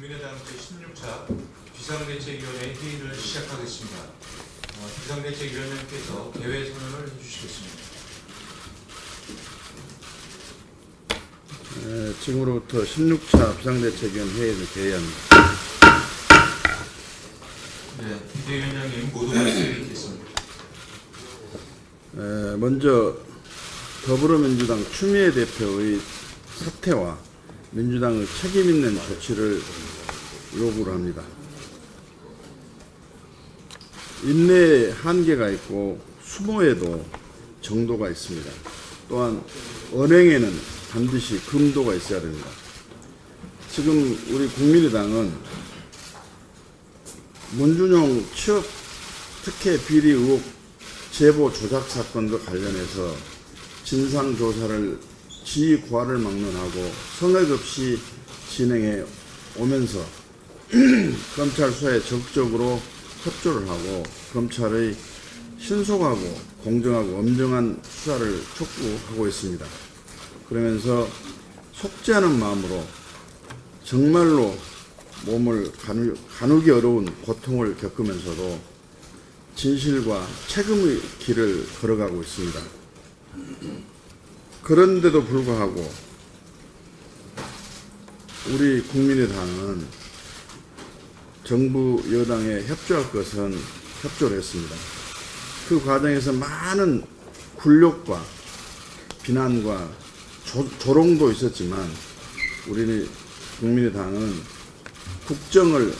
국민의당 제16차 비상대책위원회 회의를 시작하겠습니다. 비상대책위원장께서 개회 선언을 해주시겠습니다. 지금으로부터 16차 비상대책위원 회의를 개회합니다. 네, 비대위원장님 모두 말씀해 주시겠습니다. 먼저 더불어민주당 추미애 대표의 사퇴와 민주당의 책임 있는 조치를 요구를 합니다. 인내에 한계가 있고 수모에도 정도가 있습니다. 또한 언행에는 반드시 금도가 있어야 됩니다. 지금 우리 국민의당은 문준용 취업 특혜 비리 의혹 제보 조작 사건과 관련해서 진상조사를 지휘구화를 막론하고 성역 없이 진행해 오면서 검찰 수사에 적극적으로 협조를 하고 검찰의 신속하고 공정하고 엄정한 수사를 촉구하고 있습니다. 그러면서 속지 않은 마음으로 정말로 몸을 가누기 어려운 고통을 겪으면서도 진실과 책임의 길을 걸어가고 있습니다. 그런데도 불구하고 우리 국민의당은 정부 여당에 협조할 것은 협조를 했습니다. 그 과정에서 많은 굴욕과 비난과 조롱도 있었지만 우리 국민의당은 국정을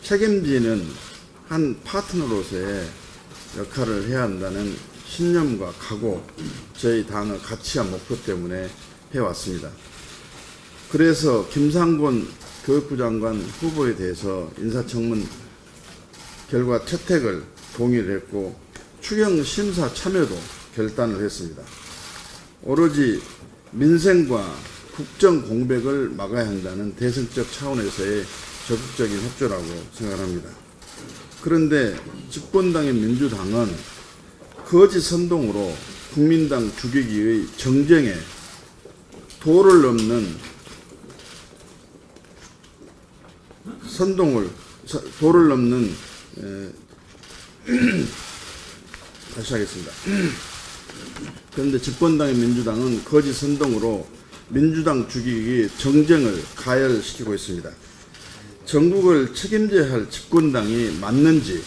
책임지는 한 파트너로서의 역할을 해야 한다는 신념과 각오, 저희 당의 가치와 목표 때문에 해왔습니다. 그래서 김상곤 교육부 장관 후보에 대해서 인사청문 결과 채택을 동의를 했고 추경 심사 참여도 결단을 했습니다. 오로지 민생과 국정 공백을 막아야 한다는 대승적 차원에서의 적극적인 협조라고 생각합니다. 그런데 집권당인 민주당은 거짓 선동으로 국민당 죽이기의 정쟁에 도를 넘는 다시 하겠습니다. 그런데 집권당인 민주당은 거짓 선동으로 민주당 죽이기 정쟁을 가열시키고 있습니다. 전국을 책임져야 할 집권당이 맞는지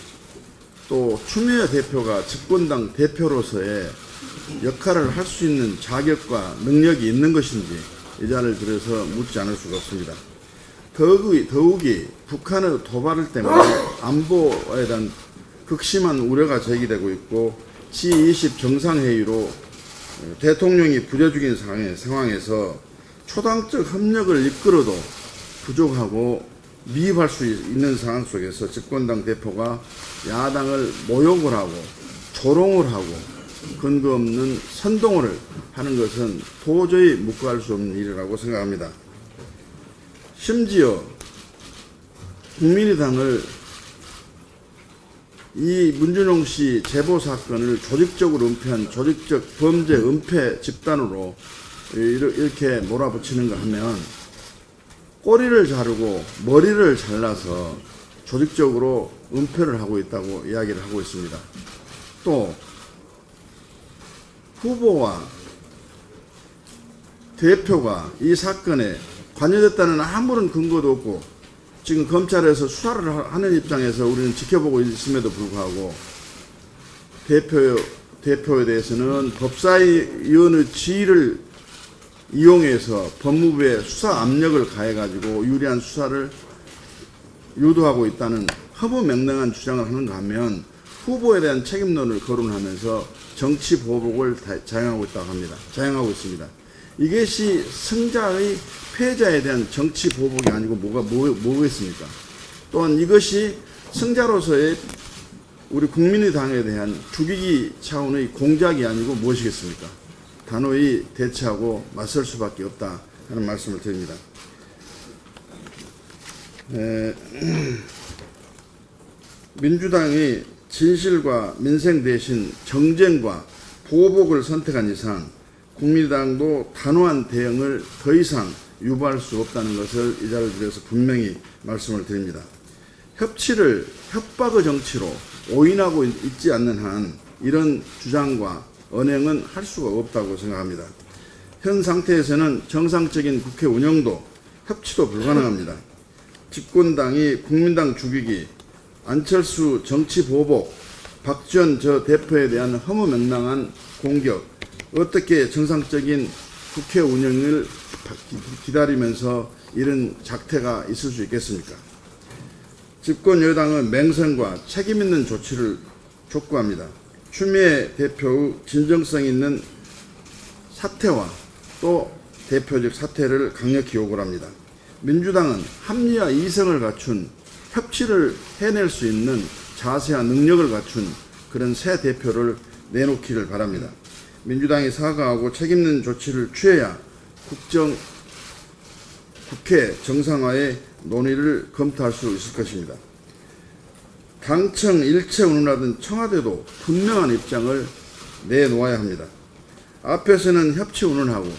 또 추미애 대표가 집권당 대표로서의 역할을 할 수 있는 자격과 능력이 있는 것인지 이 자리를 들어서 묻지 않을 수가 없습니다. 더욱이 북한의 도발 때문에 안보에 대한 극심한 우려가 제기되고 있고 G20 정상회의로 대통령이 부재중인 상황에서 초당적 협력을 이끌어도 부족하고 미입할 수 있는 상황 속에서 집권당 대표가 야당을 모욕을 하고 조롱을 하고 근거 없는 선동을 하는 것은 도저히 묵과할 수 없는 일이라고 생각합니다. 심지어 국민의당을 이 문준용 씨 제보 사건을 조직적으로 은폐한 조직적 범죄 은폐 집단으로 이렇게 몰아붙이는가 하면 꼬리를 자르고 머리를 잘라서 조직적으로 은폐를 하고 있다고 이야기를 하고 있습니다. 또 후보와 대표가 이 사건에 관여됐다는 아무런 근거도 없고 지금 검찰에서 수사를 하는 입장에서 우리는 지켜보고 있음에도 불구하고 대표에 대해서는 법사위원의 지위를 이용해서 법무부에 수사 압력을 가해가지고 유리한 수사를 유도하고 있다는 허무맹랑한 주장을 하는가 하면 후보에 대한 책임론을 거론하면서 정치 보복을 자행하고 있다고 합니다. 자행하고 있습니다. 이것이 승자의 패자에 대한 정치 보복이 아니고 뭐겠습니까? 또한 이것이 승자로서의 우리 국민의당에 대한 죽이기 차원의 공작이 아니고 무엇이겠습니까? 단호히 대처하고 맞설 수밖에 없다 하는 말씀을 드립니다. 민주당이 진실과 민생 대신 정쟁과 보복을 선택한 이상 국민의당도 단호한 대응을 더 이상 유발할 수 없다는 것을 이 자리를 빌어서 분명히 말씀을 드립니다. 협치를 협박의 정치로 오인하고 있지 않는 한 이런 주장과 언행은 할 수가 없다고 생각합니다. 현 상태에서는 정상적인 국회 운영도 협치도 불가능합니다. 집권당이 국민당 죽이기, 안철수 정치 보복, 박지원 저 대표에 대한 허무맹랑한 공격, 어떻게 정상적인 국회 운영을 기다리면서 이런 작태가 있을 수 있겠습니까? 집권 여당은 맹성과 책임 있는 조치를 촉구합니다. 추미애 대표의 진정성 있는 사퇴와 또 대표적 사퇴를 강력히 요구를 합니다. 민주당은 합리와 이성을 갖춘 협치를 해낼 수 있는 자세와 능력을 갖춘 그런 새 대표를 내놓기를 바랍니다. 민주당이 사과하고 책임있는 조치를 취해야 국회 정상화의 논의를 검토할 수 있을 것입니다. 당청 일체 운운하던 청와대도 분명한 입장을 내놓아야 합니다. 앞에서는 협치 운운하고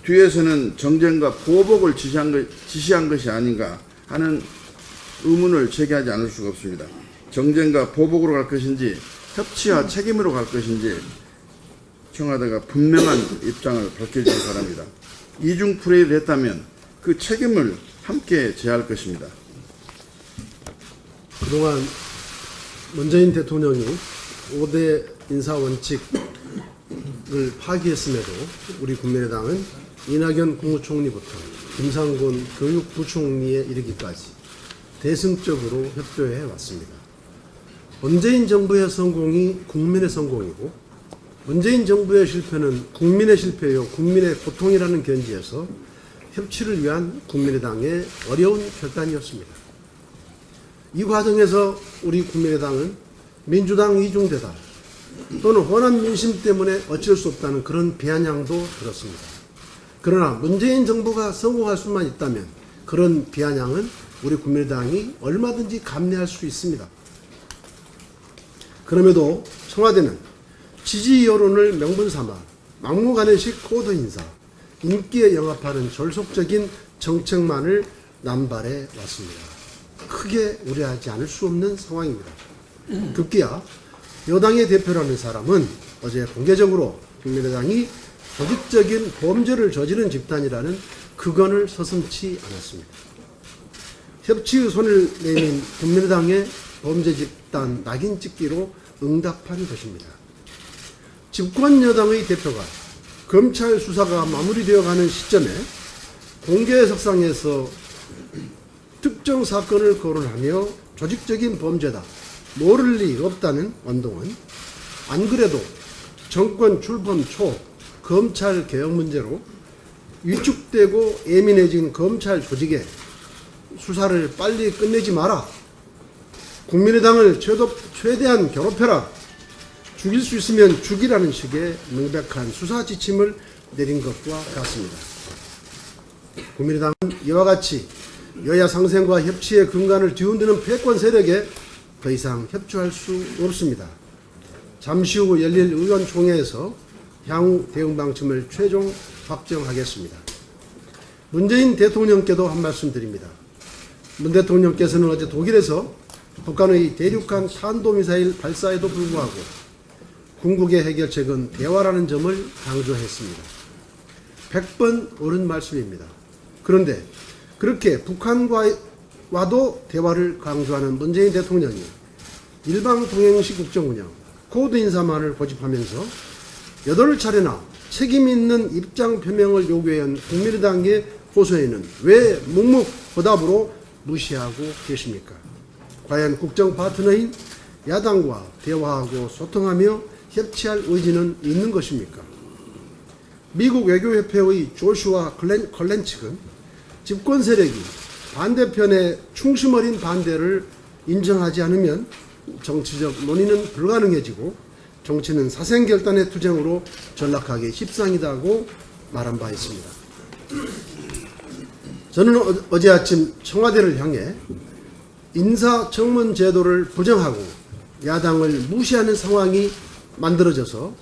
뒤에서는 정쟁과 보복을 지시한 것이 아닌가 하는 의문을 제기하지 않을 수가 없습니다. 정쟁과 보복으로 갈 것인지 협치와 책임으로 갈 것인지 청와대가 분명한 입장을 밝혀주시기 바랍니다. 이중 플레이를 했다면 그 책임을 함께 져야 할 것입니다. 그동안 문재인 대통령이 5대 인사원칙을 파기했음에도 우리 국민의당은 이낙연 국무총리부터 김상곤 교육부총리에 이르기까지 대승적으로 협조해 왔습니다. 문재인 정부의 성공이 국민의 성공이고 문재인 정부의 실패는 국민의 실패요 국민의 고통이라는 견지에서 협치를 위한 국민의당의 어려운 결단이었습니다. 이 과정에서 우리 국민의당은 민주당 이중대다 또는 호남 민심 때문에 어쩔 수 없다는 그런 비아냥도 들었습니다. 그러나 문재인 정부가 성공할 수만 있다면 그런 비아냥은 우리 국민의당이 얼마든지 감내할 수 있습니다. 그럼에도 청와대는 지지 여론을 명분 삼아 막무가내식 코드 인사, 인기에 영합하는 졸속적인 정책만을 남발해 왔습니다. 크게 우려하지 않을 수 없는 상황입니다. 급기야 여당의 대표라는 사람은 어제 공개적으로 국민의당이 조직적인 범죄를 저지른 집단이라는 극언을 서슴지 않았습니다. 협치의 손을 내민 국민의당의 범죄 집단 낙인 찍기로 응답한 것입니다. 집권 여당의 대표가 검찰 수사가 마무리되어가는 시점에 공개 석상에서 특정 사건을 거론하며 조직적인 범죄다, 모를 리 없다는 원동은 안 그래도 정권 출범 초 검찰 개혁 문제로 위축되고 예민해진 검찰 조직에 수사를 빨리 끝내지 마라, 국민의당을 최대한 괴롭혀라, 죽일 수 있으면 죽이라는 식의 명백한 수사 지침을 내린 것과 같습니다. 국민의당은 이와 같이 여야 상생과 협치의 근간을 뒤흔드는 패권 세력에 더 이상 협조할 수 없습니다. 잠시 후 열릴 의원총회에서 향후 대응 방침을 최종 확정하겠습니다. 문재인 대통령께도 한 말씀 드립니다. 문 대통령께서는 어제 독일에서 북한의 대륙간 탄도미사일 발사에도 불구하고 궁극의 해결책은 대화라는 점을 강조했습니다. 100번 옳은 말씀입니다. 그런데 그렇게 북한과도 대화를 강조하는 문재인 대통령이 일방통행식 국정운영, 코드 인사만을 고집하면서 8차례나 책임 있는 입장 표명을 요구한 국민의당의 호소에는 왜 묵묵부답으로 무시하고 계십니까? 과연 국정 파트너인 야당과 대화하고 소통하며 협치할 의지는 있는 것입니까? 미국 외교협회의 조슈아 컬렌 측은 집권 세력이 반대편의 충심 어린 반대를 인정하지 않으면 정치적 논의는 불가능해지고 정치는 사생결단의 투쟁으로 전락하기 십상이다고 말한 바 있습니다. 저는 어제 아침 청와대를 향해 인사청문 제도를 부정하고 야당을 무시하는 상황이 만들어져서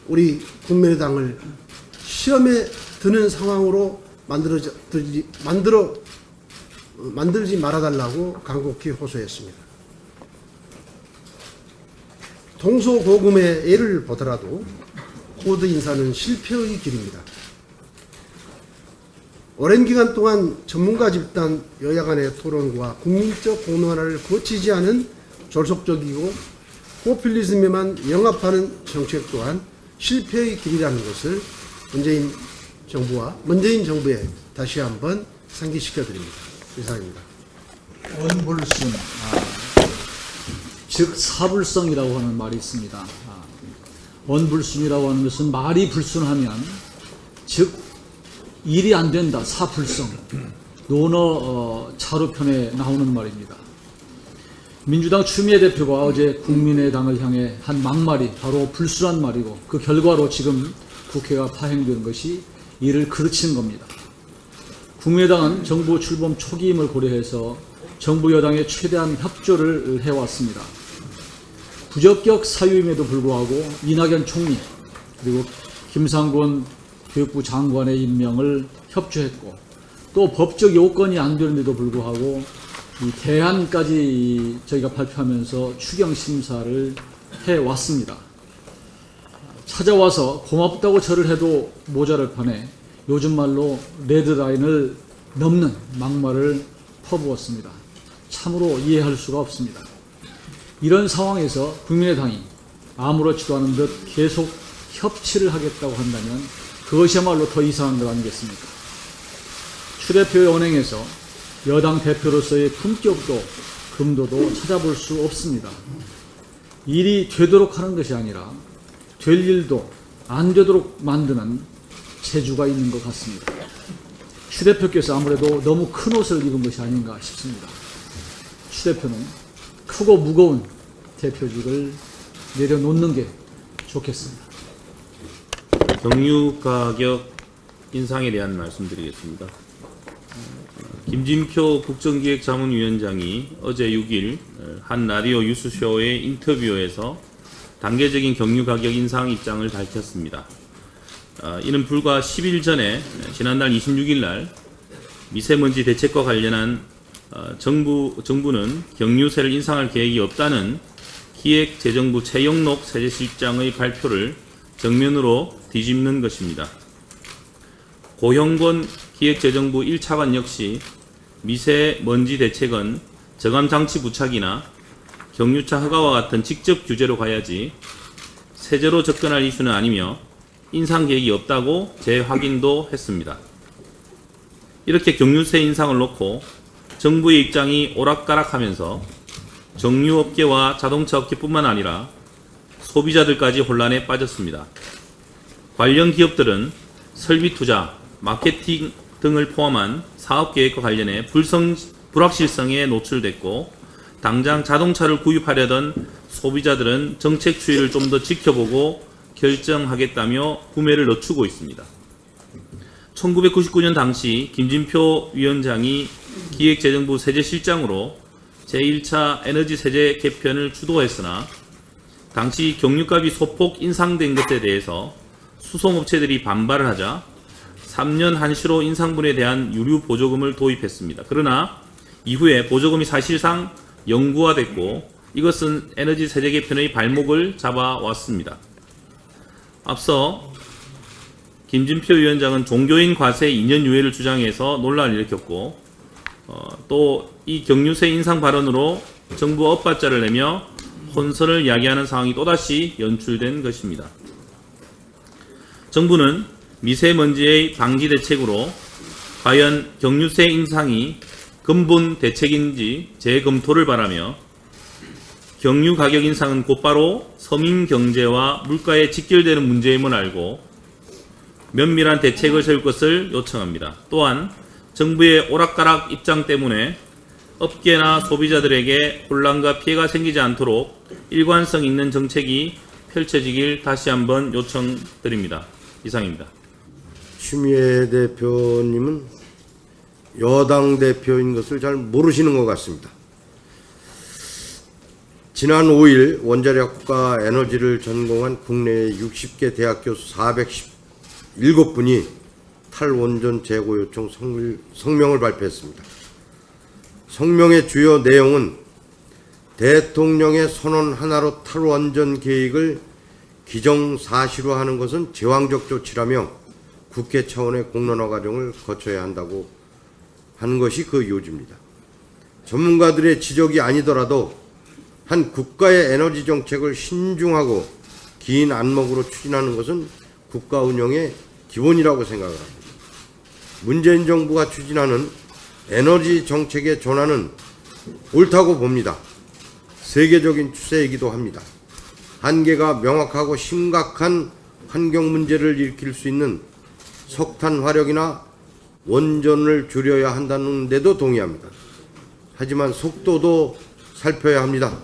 우리 국민의당을 시험에 드는 상황으로 만들지 말아달라고 간곡히 호소했습니다. 동서고금의 예를 보더라도 코드 인사는 실패의 길입니다. 오랜 기간 동안 전문가 집단 여야 간의 토론과 국민적 공론화를 거치지 않은 졸속적이고 포퓰리즘에만 영합하는 정책 또한 실패의 길이라는 것을 문재인 정부에 다시 한번 상기시켜 드립니다. 이상입니다. 원불순, 즉 사불성이라고 하는 말이 있습니다. 원불순이라고 하는 것은 말이 불순하면 즉 일이 안 된다. 사불성. 논어 차로편에 나오는 말입니다. 민주당 추미애 대표가 어제 국민의당을 향해 한 막말이 바로 불순한 말이고 그 결과로 지금 국회가 파행되는 것이 이를 그르치는 겁니다. 국민의당은 정부 출범 초기임을 고려해서 정부 여당에 최대한 협조를 해왔습니다. 부적격 사유임에도 불구하고 이낙연 총리 그리고 김상곤 교육부 장관의 임명을 협조했고 또 법적 요건이 안 되는데도 불구하고 이 대안까지 저희가 발표하면서 추경 심사를 해왔습니다. 찾아와서 고맙다고 절을 해도 모자랄 판에 요즘 말로 레드라인을 넘는 막말을 퍼부었습니다. 참으로 이해할 수가 없습니다. 이런 상황에서 국민의당이 아무렇지도 않은 듯 계속 협치를 하겠다고 한다면 그것이야말로 더 이상한 것 아니겠습니까? 추 대표의 언행에서 여당 대표로서의 품격도 금도도 찾아볼 수 없습니다. 일이 되도록 하는 것이 아니라 될 일도 안 되도록 만드는 재주가 있는 것 같습니다. 추 대표께서 아무래도 너무 큰 옷을 입은 것이 아닌가 싶습니다. 추 대표는 크고 무거운 대표직을 내려놓는 게 좋겠습니다. 경유 가격 인상에 대한 말씀드리겠습니다. 김진표 국정기획자문위원장이 어제 6일 한 라디오 뉴스쇼의 인터뷰에서 단계적인 경유 가격 인상 입장을 밝혔습니다. 이는 불과 10일 전에 지난달 26일 날 미세먼지 대책과 관련한 정부는 경유세를 인상할 계획이 없다는 기획재정부 최영록 세제실장의 발표를 정면으로 뒤집는 것입니다. 고형권 기획재정부 1차관 역시 미세먼지 대책은 저감장치 부착이나 경유차 허가와 같은 직접 규제로 가야지 세제로 접근할 이슈는 아니며 인상 계획이 없다고 재확인도 했습니다. 이렇게 경유세 인상을 놓고 정부의 입장이 오락가락하면서 정유업계와 자동차업계뿐만 아니라 소비자들까지 혼란에 빠졌습니다. 관련 기업들은 설비 투자, 마케팅 등을 포함한 사업계획과 관련해 불확실성에 노출됐고 당장 자동차를 구입하려던 소비자들은 정책 추이를 좀 더 지켜보고 결정하겠다며 구매를 늦추고 있습니다. 1999년 당시 김진표 위원장이 기획재정부 세제실장으로 제1차 에너지 세제 개편을 주도했으나 당시 경유값이 소폭 인상된 것에 대해서 수송업체들이 반발을 하자 3년 한시로 인상분에 대한 유류 보조금을 도입했습니다. 그러나 이후에 보조금이 사실상 영구화됐고 이것은 에너지 세제 개편의 발목을 잡아왔습니다. 앞서 김진표 위원장은 종교인 과세 2년 유예를 주장해서 논란을 일으켰고 또 이 경유세 인상 발언으로 정부 엇받자를 내며 혼선을 야기하는 상황이 또다시 연출된 것입니다. 정부는 미세먼지의 방지 대책으로 과연 경유세 인상이 근본 대책인지 재검토를 바라며 경유 가격 인상은 곧바로 서민 경제와 물가에 직결되는 문제임을 알고 면밀한 대책을 세울 것을 요청합니다. 또한 정부의 오락가락 입장 때문에 업계나 소비자들에게 혼란과 피해가 생기지 않도록 일관성 있는 정책이 펼쳐지길 다시 한번 요청드립니다. 이상입니다. 추미애 대표님은 여당 대표인 것을 잘 모르시는 것 같습니다. 지난 5일 원자력과 에너지를 전공한 국내 60개 대학 교수 417분이 탈원전 재고 요청 성명을 발표했습니다. 성명의 주요 내용은 대통령의 선언 하나로 탈원전 계획을 기정사실화하는 것은 제왕적 조치라며 국회 차원의 공론화 과정을 거쳐야 한다고 하는 것이 그 요지입니다. 전문가들의 지적이 아니더라도 한 국가의 에너지 정책을 신중하고 긴 안목으로 추진하는 것은 국가 운영의 기본이라고 생각을 합니다. 문재인 정부가 추진하는 에너지 정책의 전환은 옳다고 봅니다. 세계적인 추세이기도 합니다. 한계가 명확하고 심각한 환경 문제를 일으킬 수 있는 석탄 화력이나 원전을 줄여야 한다는 데도 동의합니다. 하지만 속도도 살펴야 합니다.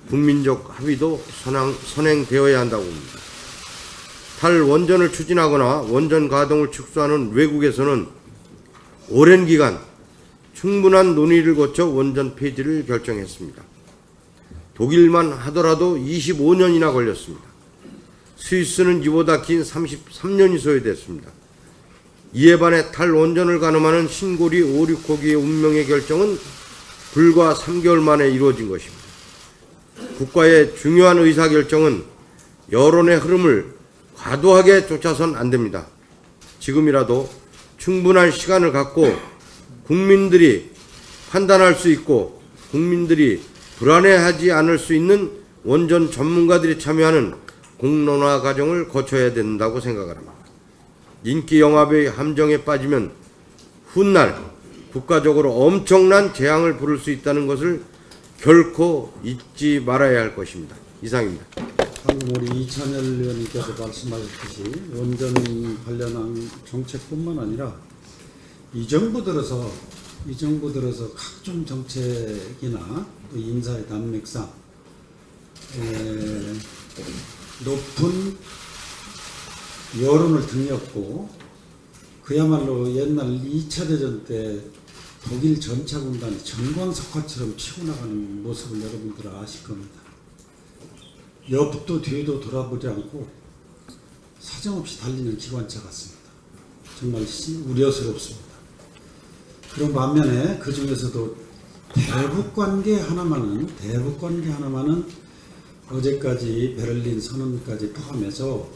국민적 합의도 선행되어야 한다고 봅니다. 탈원전을 추진하거나 원전 가동을 축소하는 외국에서는 오랜 기간 충분한 논의를 거쳐 원전 폐지를 결정했습니다. 독일만 하더라도 25년이나 걸렸습니다. 스위스는 이보다 긴 33년이 소요됐습니다. 이에 반해 탈원전을 가늠하는 신고리 5, 6호기의 운명의 결정은 불과 3개월 만에 이루어진 것입니다. 국가의 중요한 의사결정은 여론의 흐름을 과도하게 쫓아선 안 됩니다. 지금이라도 충분한 시간을 갖고 국민들이 판단할 수 있고 국민들이 불안해하지 않을 수 있는 원전 전문가들이 참여하는 공론화 과정을 거쳐야 된다고 생각을 합니다. 인기 영합의 함정에 빠지면 훗날 국가적으로 엄청난 재앙을 부를 수 있다는 것을 결코 잊지 말아야 할 것입니다. 이상입니다. 방금 우리 이찬열 의원님께서 말씀하셨듯이 원전 관련한 정책뿐만 아니라 이 정부 들어서 각종 정책이나 또 인사의 단맥상 높은 여론을 등렸고 그야말로 옛날 2차 대전 때 독일 전차군단이 전광석화처럼 치고 나가는 모습을 여러분들 아실 겁니다. 옆도 뒤도 돌아보지 않고 사정없이 달리는 기관차 같습니다. 정말 우려스럽습니다. 그런 반면에 그 중에서도 대북관계 하나만은 어제까지 베를린 선언까지 포함해서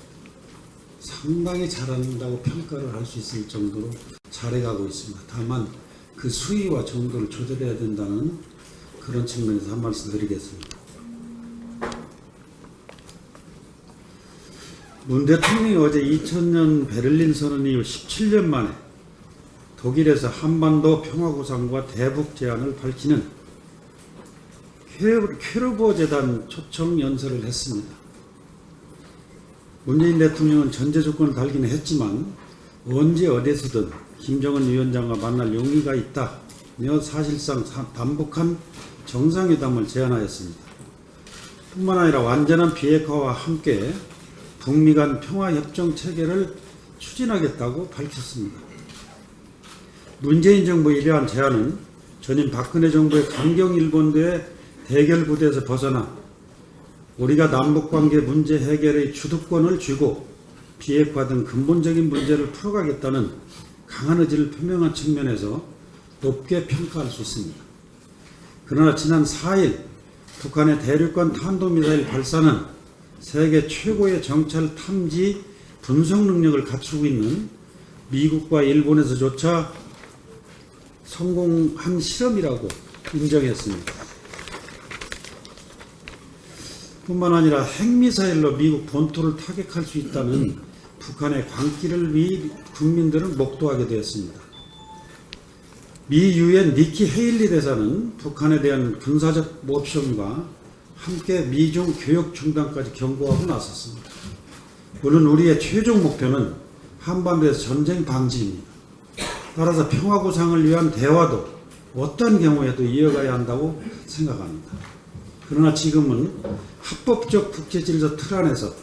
상당히 잘한다고 평가를 할 수 있을 정도로 잘해가고 있습니다. 다만 그 수위와 정도를 조절해야 된다는 그런 측면에서 한 말씀 드리겠습니다. 문 대통령이 어제 2000년 베를린 선언 이후 17년 만에 독일에서 한반도 평화구상과 대북 제안을 밝히는 퀘르보 재단 초청 연설을 했습니다. 문재인 대통령은 전제 조건을 달기는 했지만 언제 어디서든 김정은 위원장과 만날 용의가 있다며 사실상 단복한 정상회담을 제안하였습니다. 뿐만 아니라 완전한 비핵화와 함께 북미 간 평화협정 체계를 추진하겠다고 밝혔습니다. 문재인 정부의 이러한 제안은 전임 박근혜 정부의 강경일본도의 대결구도에서 벗어나 우리가 남북관계 문제 해결의 주도권을 쥐고 비핵화 등 근본적인 문제를 풀어가겠다는 강한 의지를 표명한 측면에서 높게 평가할 수 있습니다. 그러나 지난 4일 북한의 대륙간 탄도미사일 발사는 세계 최고의 정찰 탐지 분석 능력을 갖추고 있는 미국과 일본에서조차 성공한 실험이라고 인정했습니다. 뿐만 아니라 핵미사일로 미국 본토를 타격할 수 있다는 북한의 광기를 미 국민들은 목도하게 되었습니다. 미 유엔 니키 헤일리 대사는 북한에 대한 군사적 옵션과 함께 미중 교역 중단까지 경고하고 나섰습니다. 물론 우리의 최종 목표는 한반도에서 전쟁 방지입니다. 따라서 평화구상을 위한 대화도 어떤 경우에도 이어가야 한다고 생각합니다. 그러나 지금은 합법적 국제질서 틀 안에서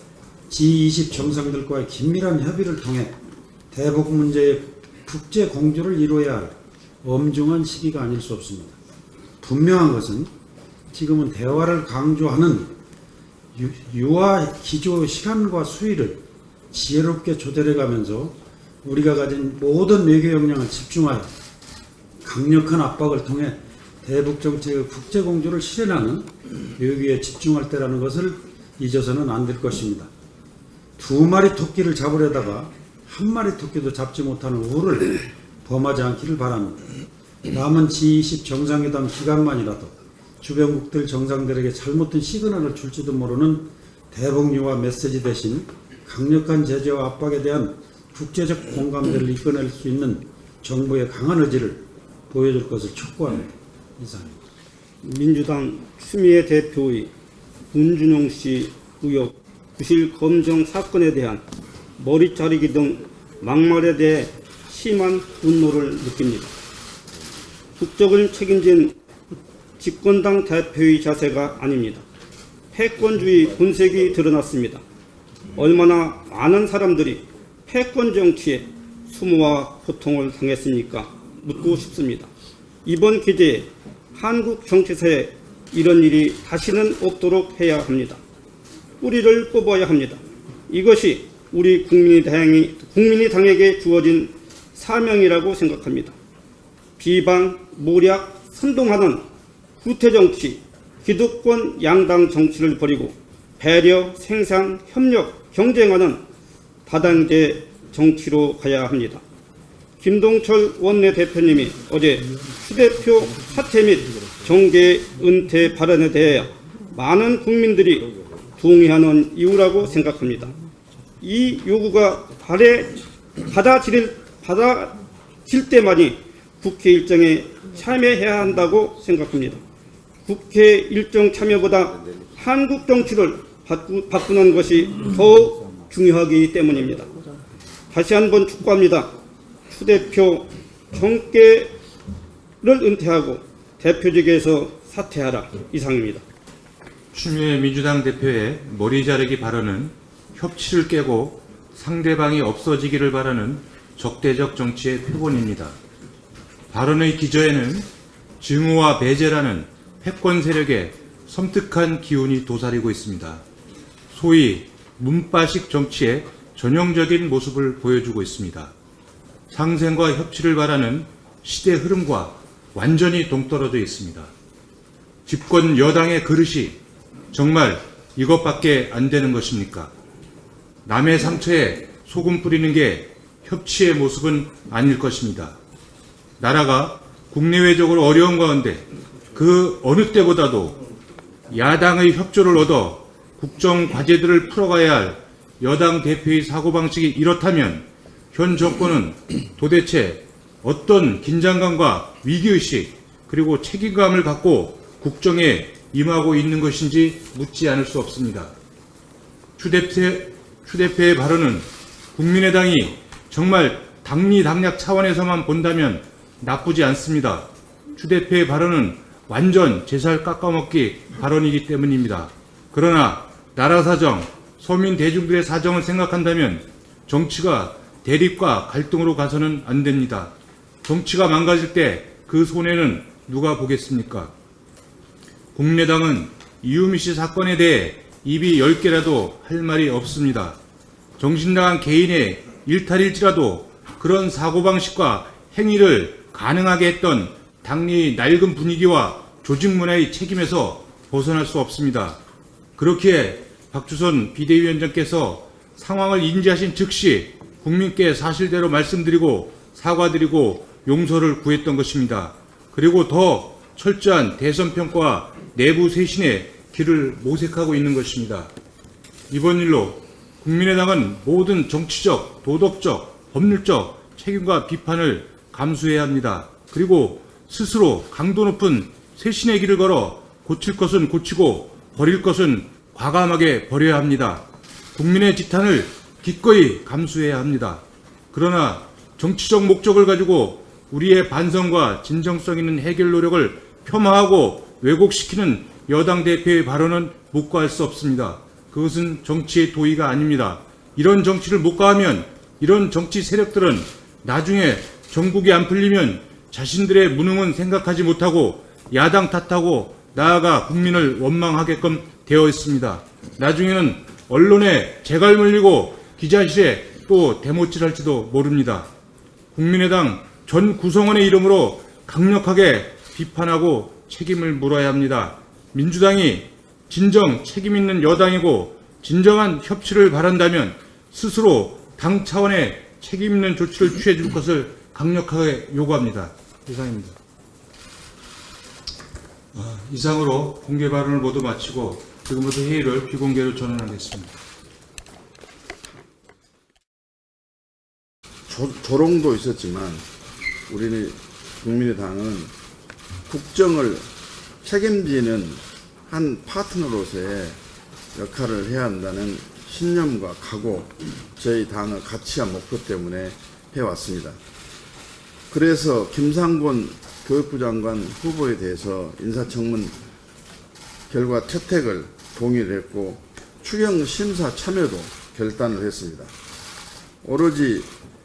G20 정상들과의 긴밀한 협의를 통해 대북 문제의 국제 공조를 이루어야 할 엄중한 시기가 아닐 수 없습니다. 분명한 것은 지금은 대화를 강조하는 유화 기조 시간과 수위를 지혜롭게 조절해가면서 우리가 가진 모든 외교 역량을 집중하여 강력한 압박을 통해 대북 정책의 국제 공조를 실현하는 외교에 집중할 때라는 것을 잊어서는 안 될 것입니다. 두 마리 토끼를 잡으려다가 한 마리 토끼도 잡지 못하는 우를 범하지 않기를 바랍니다. 남은 G20 정상회담 기간만이라도 주변국들 정상들에게 잘못된 시그널을 줄지도 모르는 대북유화 메시지 대신 강력한 제재와 압박에 대한 국제적 공감대를 이끌어낼 수 있는 정부의 강한 의지를 보여줄 것을 촉구합니다. 이상입니다. 민주당 추미애 대표의 문준용 씨 의혹 부실 검정 사건에 대한 머리 자르기 등 막말에 대해 심한 분노를 느낍니다. 국적을 책임진 집권당 대표의 자세가 아닙니다. 패권주의 본색이 드러났습니다. 얼마나 많은 사람들이 패권 정치에 수모와 고통을 당했습니까? 묻고 싶습니다. 이번 기회에 한국 정치사에 이런 일이 다시는 없도록 해야 합니다. 뿌리를 뽑아야 합니다. 이것이 우리 국민이 당에게 주어진 사명이라고 생각합니다. 비방, 모략, 선동하는 구태정치, 기득권 양당 정치를 버리고 배려, 생산, 협력, 경쟁하는 다당제 정치로 가야 합니다. 김동철 원내대표님이 어제 추 대표 사퇴 및 정계 은퇴 발언에 대해 많은 국민들이 동의하는 이유라고 생각합니다. 이 요구가 받아질 때만이 국회 일정에 참여해야 한다고 생각합니다. 국회 일정 참여보다 한국 정치를 바꾸는 것이 더 중요하기 때문입니다. 다시 한번 촉구합니다. 추 대표 정계를 은퇴하고 대표직에서 사퇴하라. 이상입니다. 추미애 민주당 대표의 머리 자르기 발언은 협치를 깨고 상대방이 없어지기를 바라는 적대적 정치의 표본입니다. 발언의 기저에는 증오와 배제라는 패권 세력의 섬뜩한 기운이 도사리고 있습니다. 소위 문바식 정치의 전형적인 모습을 보여주고 있습니다. 상생과 협치를 바라는 시대 흐름과 완전히 동떨어져 있습니다. 집권 여당의 그릇이 정말 이것밖에 안 되는 것입니까? 남의 상처에 소금 뿌리는 게 협치의 모습은 아닐 것입니다. 나라가 국내외적으로 어려운 가운데 그 어느 때보다도 야당의 협조를 얻어 국정 과제들을 풀어가야 할 여당 대표의 사고방식이 이렇다면 현 정권은 도대체 어떤 긴장감과 위기의식 그리고 책임감을 갖고 국정에 임하고 있는 것인지 묻지 않을 수 없습니다. 추 대표의 발언은 국민의당이 정말 당리당략 차원에서만 본다면 나쁘지 않습니다. 추 대표의 발언은 완전 제살 깎아먹기 발언이기 때문입니다. 그러나 나라 사정, 서민 대중들의 사정을 생각한다면 정치가 대립과 갈등으로 가서는 안 됩니다. 정치가 망가질 때 그 손해는 누가 보겠습니까? 국민의당은 이유미 씨 사건에 대해 입이 10개라도 할 말이 없습니다. 정신나간 개인의 일탈일지라도 그런 사고방식과 행위를 가능하게 했던 당리 낡은 분위기와 조직 문화의 책임에서 벗어날 수 없습니다. 그렇기에 박주선 비대위원장께서 상황을 인지하신 즉시 국민께 사실대로 말씀드리고 사과드리고 용서를 구했던 것입니다. 그리고 더 철저한 대선 평가와 내부 쇄신의 길을 모색하고 있는 것입니다. 이번 일로 국민의당은 모든 정치적, 도덕적, 법률적 책임과 비판을 감수해야 합니다. 그리고 스스로 강도 높은 쇄신의 길을 걸어 고칠 것은 고치고 버릴 것은 과감하게 버려야 합니다. 국민의 지탄을 기꺼이 감수해야 합니다. 그러나 정치적 목적을 가지고 우리의 반성과 진정성 있는 해결 노력을 폄하하고 왜곡시키는 여당 대표의 발언은 묵과할 수 없습니다. 그것은 정치의 도의가 아닙니다. 이런 정치를 묵과하면 이런 정치 세력들은 나중에 정국이 안 풀리면 자신들의 무능은 생각하지 못하고 야당 탓하고 나아가 국민을 원망하게끔 되어 있습니다. 나중에는 언론에 재갈 물리고 기자실에 또 대못질할지도 모릅니다. 국민의당 전 구성원의 이름으로 강력하게 비판하고 책임을 물어야 합니다. 민주당이 진정 책임 있는 여당이고 진정한 협치를 바란다면 스스로 당 차원의 책임 있는 조치를 취해 줄 것을 강력하게 요구합니다. 이상입니다. 이상으로 공개 발언을 모두 마치고 지금부터 회의를 비공개로 전환하겠습니다. 조롱도 있었지만 우리는 국민의당은 국정을 책임지는 한 파트너로서의 역할을 해야 한다는 신념과 각오, 저희 당의 가치와 목표 때문에 해왔습니다. 그래서 김상곤 교육부 장관 후보에 대해서 인사청문 결과 채택을 동의를 했고 추경 심사 참여도 결단을 했습니다. 오로지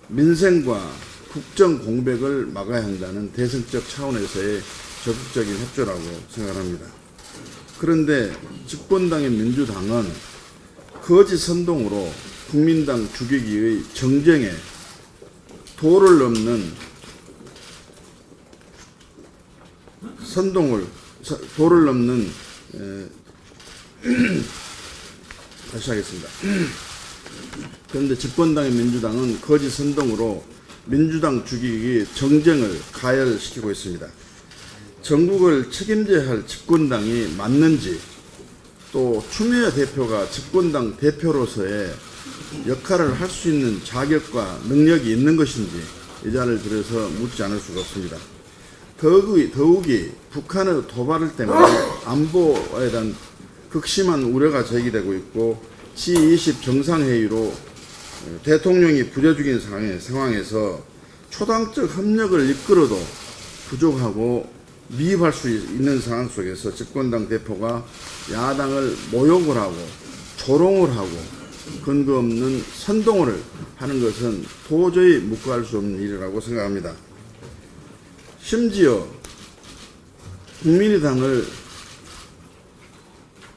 민생과 국정 공백을 막아야 한다는 대승적 차원에서의 적극적인 협조라고 생각합니다. 그런데 집권당인 민주당은 거짓 선동으로 국민당 죽이기의 정쟁에 도를 넘는 다시 하겠습니다. 그런데 집권당인 민주당은 거짓 선동으로 민주당 죽이기 정쟁을 가열시키고 있습니다. 전국을 책임져야 할 집권당이 맞는지, 또 추미애 대표가 집권당 대표로서의 역할을 할 수 있는 자격과 능력이 있는 것인지 이 자리를 들어서 묻지 않을 수가 없습니다. 더욱이 북한의 도발 때문에 안보에 대한 극심한 우려가 제기되고 있고 G20 정상회의로 대통령이 부재 중인 상황에서 초당적 협력을 이끌어도 부족하고 미입할 수 있는 상황 속에서 집권당 대표가 야당을 모욕을 하고 조롱을 하고 근거 없는 선동을 하는 것은 도저히 묵과할 수 없는 일이라고 생각합니다. 심지어 국민의당을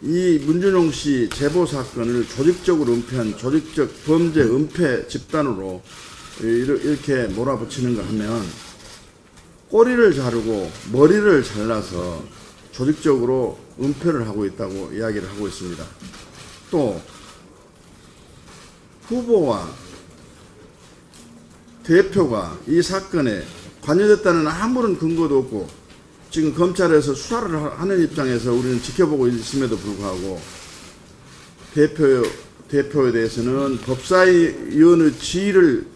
이 문준용 씨 제보 사건을 조직적으로 은폐한 조직적 범죄 은폐 집단으로 이렇게 몰아붙이는가 하면 꼬리를 자르고 머리를 잘라서 조직적으로 은폐를 하고 있다고 이야기를 하고 있습니다. 또 후보와 대표가 이 사건에 관여됐다는 아무런 근거도 없고 지금 검찰에서 수사를 하는 입장에서 우리는 지켜보고 있음에도 불구하고 대표에 대해서는 법사위원의 지위를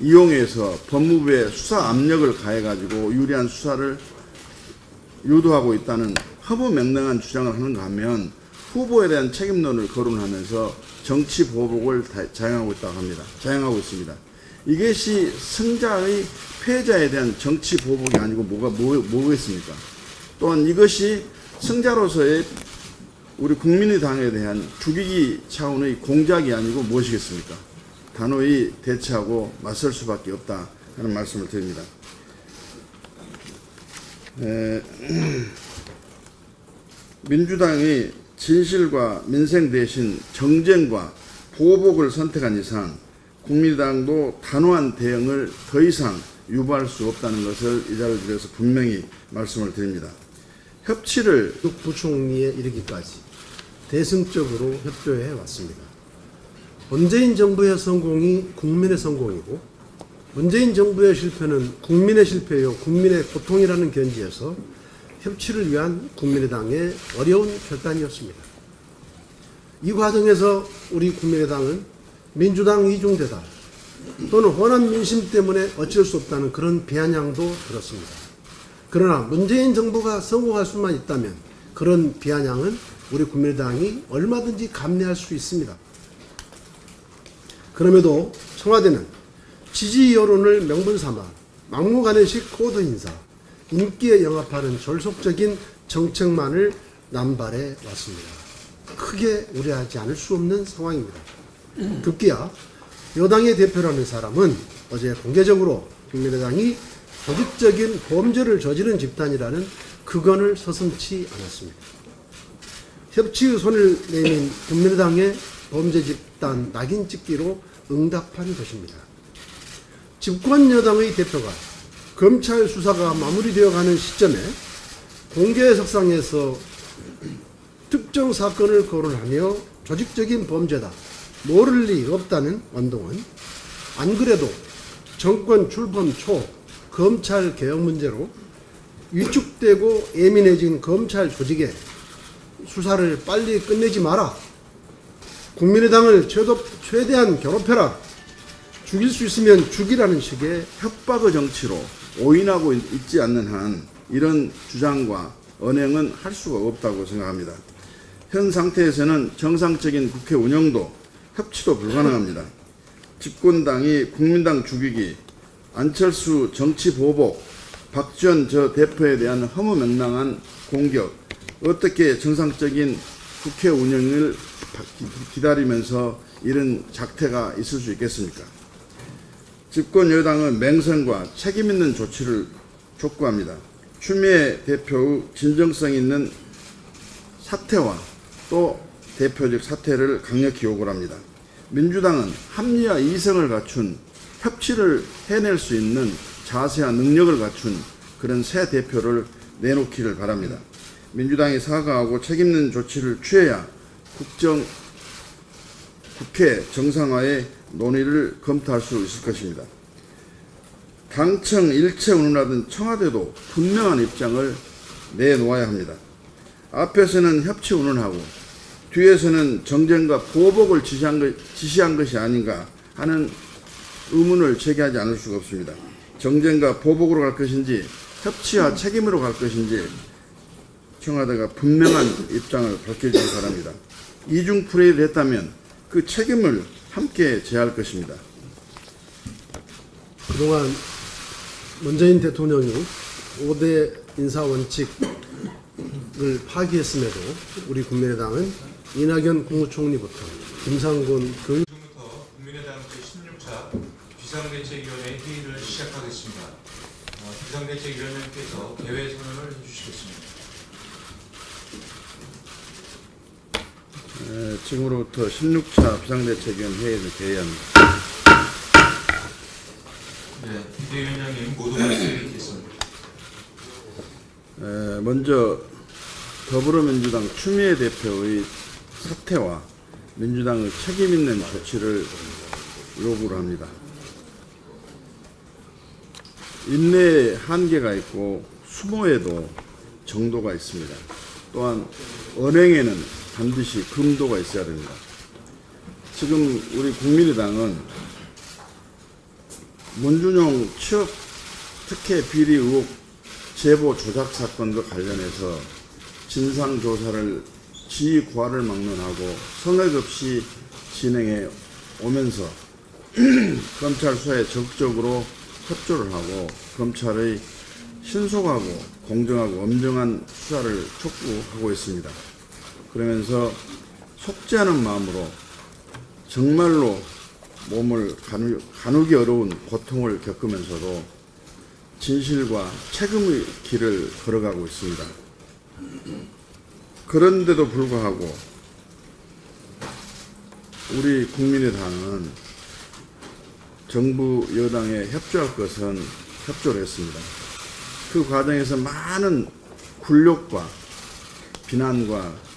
이용해서 법무부에 수사 압력을 가해가지고 유리한 수사를 유도하고 있다는 허무맹랑한 주장을 하는가 하면 후보에 대한 책임론을 거론하면서 정치 보복을 자행하고 있습니다. 이것이 승자의 패자에 대한 정치 보복이 아니고 뭐겠습니까? 또한 이것이 승자로서의 우리 국민의당에 대한 죽이기 차원의 공작이 아니고 무엇이겠습니까? 단호히 대처하고 맞설 수밖에 없다 하는 말씀을 드립니다. 민주당이 진실과 민생 대신 정쟁과 보복을 선택한 이상 국민의당도 단호한 대응을 더 이상 유보할 수 없다는 것을 이 자리를 들여서 분명히 말씀을 드립니다. 협치를 부총리에 이르기까지 대승적으로 협조해 왔습니다. 문재인 정부의 성공이 국민의 성공이고 문재인 정부의 실패는 국민의 실패요 국민의 고통이라는 견지에서 협치를 위한 국민의당의 어려운 결단이었습니다. 이 과정에서 우리 국민의당은 민주당 이중대다 또는 호남 민심 때문에 어쩔 수 없다는 그런 비아냥도 들었습니다. 그러나 문재인 정부가 성공할 수만 있다면 그런 비아냥은 우리 국민의당이 얼마든지 감내할 수 있습니다. 그럼에도 청와대는 지지 여론을 명분 삼아 막무가내식 코드 인사, 인기에 영합하는 졸속적인 정책만을 남발해 왔습니다. 크게 우려하지 않을 수 없는 상황입니다. 급기야 여당의 대표라는 사람은 어제 공개적으로 국민의당이 조직적인 범죄를 저지른 집단이라는 극언을 서슴지 않았습니다. 협치의 손을 내민 국민의당의 범죄 집단 낙인 찍기로 응답한 것입니다. 집권 여당의 대표가 검찰 수사가 마무리되어 가는 시점에 공개석상에서 특정 사건을 거론하며 조직적인 범죄다, 모를 리 없다는 완동은 안 그래도 정권 출범 초 검찰 개혁 문제로 위축되고 예민해진 검찰 조직에 수사를 빨리 끝내지 마라, 국민의당을 최대한 괴롭혀라, 죽일 수 있으면 죽이라는 식의 협박의 정치로 오인하고 있지 않는 한 이런 주장과 언행은 할 수가 없다고 생각합니다. 현 상태에서는 정상적인 국회 운영도 협치도 불가능합니다. 집권당이 국민당 죽이기, 안철수 정치 보복, 박지원 저 대표에 대한 허무맹랑한 공격, 어떻게 정상적인 국회 운영을 기다리면서 이런 작태가 있을 수 있겠습니까? 집권 여당은 맹성과 책임 있는 조치를 촉구합니다. 추미애 대표의 진정성 있는 사퇴와 또 대표적 사퇴를 강력히 요구를 합니다. 민주당은 합리와 이성을 갖춘, 협치를 해낼 수 있는 자세와 능력을 갖춘 그런 새 대표를 내놓기를 바랍니다. 민주당이 사과하고 책임있는 조치를 취해야 국회 정상화의 논의를 검토할 수 있을 것입니다. 당청 일체 운운하던 청와대도 분명한 입장을 내놓아야 합니다. 앞에서는 협치 운운하고 뒤에서는 정쟁과 보복을 지시한 것이 아닌가 하는 의문을 제기하지 않을 수가 없습니다. 정쟁과 보복으로 갈 것인지 협치와 책임으로 갈 것인지 청와대가 분명한 입장을 밝혀주기 바랍니다. 이중 플레이를 했다면 그 책임을 함께 져야 할 것입니다. 그동안 문재인 대통령이 5대 인사원칙을 파기했음에도 우리 국민의당은 이낙연 국무총리부터 김상곤 교육 지금부터 국민의당 제16차 비상대책위원회 회의를 시작하겠습니다. 비상대책위원장께서 개회 선언을 해주시겠습니다. 지금으로부터 16차 비상대책위원 회의를 개의합니다. 네, 비대위원장님 모두 말씀드리겠습니다. 먼저 더불어민주당 추미애 대표의 사퇴와 민주당의 책임 있는 조치를 요구를 합니다. 인내에 한계가 있고 수모에도 정도가 있습니다. 또한 언행에는 반드시 금도가 있어야 됩니다. 지금 우리 국민의당은 문준용 취업 특혜 비리 의혹 제보 조작 사건과 관련해서 진상조사를 지휘 구하를 막론하고 성역 없이 진행해 오면서 검찰 수사에 적극적으로 협조를 하고 검찰의 신속하고 공정하고 엄정한 수사를 촉구하고 있습니다. 그러면서 속지 않은 마음으로 정말로 몸을 가누기 어려운 고통을 겪으면서도 진실과 책임의 길을 걸어가고 있습니다. 그런데도 불구하고 우리 국민의당은 정부 여당에 협조할 것은 협조를 했습니다. 그 과정에서 많은 굴욕과 비난과